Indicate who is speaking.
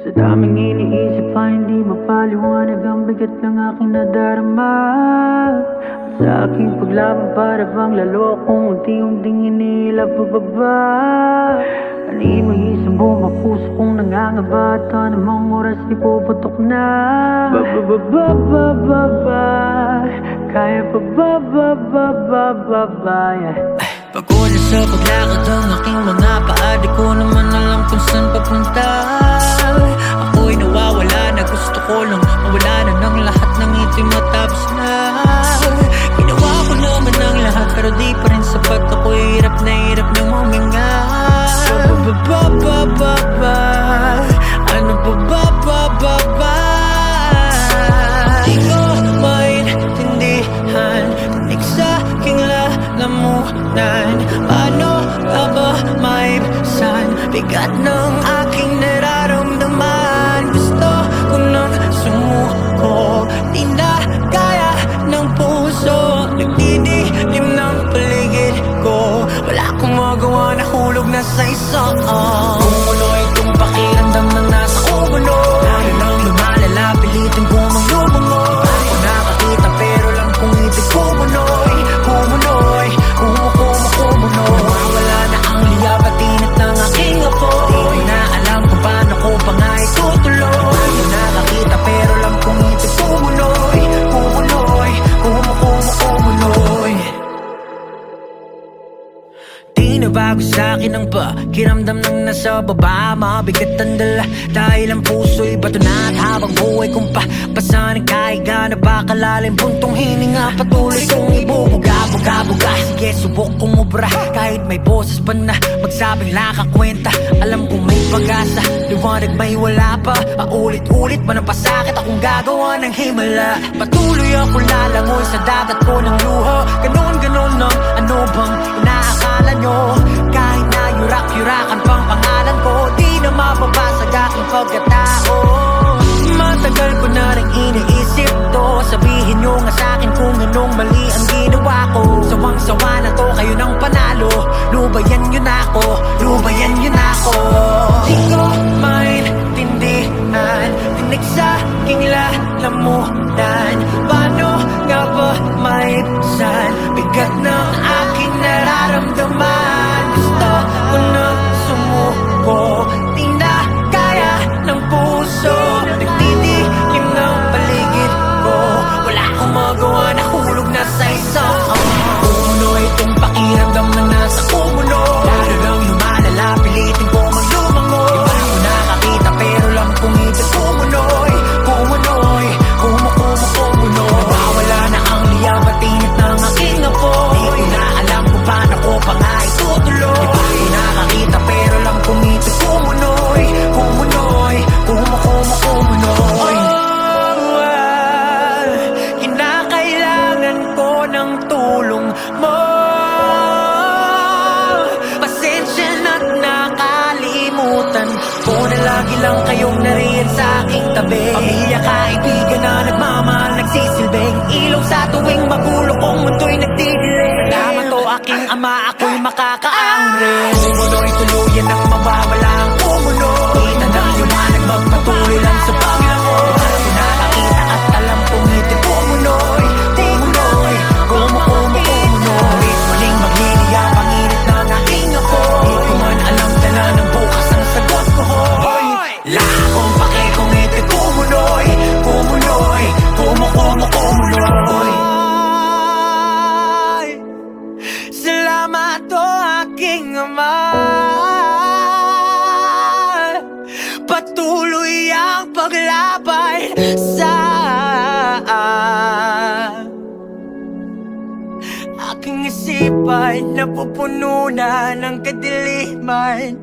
Speaker 1: Sa daming iniisip pa hindi mapaliwanag ang bigat ng aking nadarama. At sa aking paglaban para bang lalo akong unti-unting inilap pababa. Aning may isang buong puso kong nangangaba at anumang oras ipuputok na. Ba-ba-ba-ba-ba-ba, kaya pa ba-ba-ba-ba-ba-ba, yeah.
Speaker 2: Pagod na sa paglakad ang aking mga paa, di ko naman alam kung saan papunta. Ako'y nawawala na, gusto ko lang mawala na ng lahat ng ito'y matapos na. Ginawa ko naman ang lahat pero di pa rin sapat. Ako'y hirap na hirap ng huminga. Ba-ba-ba-ba-ba, ano ba-ba-ba-ba-ba? Di ko maintindihan, tinig sa aking lalamunan. Paano ka ba maibsan bigat ng aking nararamdaman? Gusto ko nang sumuko, di na kaya ng puso. Nagdidilim ng paligid ko, wala akong magawa, nahulog na sa isang kumulo itong pakiramdam na nasa kumulo. Lalo nang lumalala, pilitin ko maglumungo. Di ko nakakita pero lang kung ibig kumunoy, kumunoy, kumunoy. Wala na ang liyab at init ng aking apoy. Di ko na alam kung paano ko pa nga itutuloy. Di ko nakakita pero lang kung ibig kumunoy, kumunoy, kumunoy. Di na bago sa'kin ang pakiramdam ng nasa baba. Mabigat ang dala dahil ang puso'y bato na. At habang buhay kong papasan ang kahiga na bakalalim, buntong hininga patuloy kong ibubuga-buga-buga. Sige, subok kong ubra kahit may boses pa na magsabing lakakwenta. Alam kong may pag-asa, liwanag may wala pa. Paulit-ulit man ang pasakit, akong gagawa ng himala. Patuloy ako lalangoy sa dagat ko ng luha. Ganon-ganon ng ano bang inaakala nyo? Kahit na yurak-yurakan pang pangalan ko, di na mababasag aking pagkatao. Matagal ko na rin iniisip to, sabihin nyo nga sa'kin kung anong mali ang ginawa ko. Sawang-sawa na to, kayo ng panalo. Lubayan nyo na ako, lubayan nyo na ako. Di ko maintindihan, tinig sa aking lalamunan. Paano nga ba maibsan bigat ng aking nararamdaman? Gusto ko nang sumuko, di na kaya ng puso. Nagdidilim ng paligid ko, wala akong magawa, nahulog na sa isang kumulo itong pakiramdam na nasa kumulo. Lalo nang lumalala, pilitin ko maglumango. Di ba ko nakakita pero lang kung ibig kumunoy, kumunoy, kumunoy. Nawawala na ang liyab at init ng aking apoy. Di ko na alam kung paano ko pa nga itutuloy. Di ba ko nakakita pero lang kung ibig kumunoy, kumunoy, kumunoy. Kinakailangan ko ng tulong mo. Pasensya na't nakalimutan ko na lagi lang kayong nariyan sa aking tabi. Pamilya, kaibigan na nagmamahal, nagsisilbing ilaw sa tuwing magulo kong mundo'y nagdidilim. Salamat o aking ama, ako'y makakaang rin. Kumunoy tuluyan ang mawawala ang kumunoy. Kita ng liwanag magpatuloy lang sa paglango. Di nakakita at alam kong ito'y kumunoy, kumunoy, kumunoy. Muling magliliyap ang init ng aking apoy. Di ko man alam dala ng bukas ang sagot ko, hoy. Wala akong pake kung ito'y kumunoy, kumunoy, kumunoy. Salamat o aking ama, patuloy ang paglaban sa aking isipan, napupuno na ng kadiliman.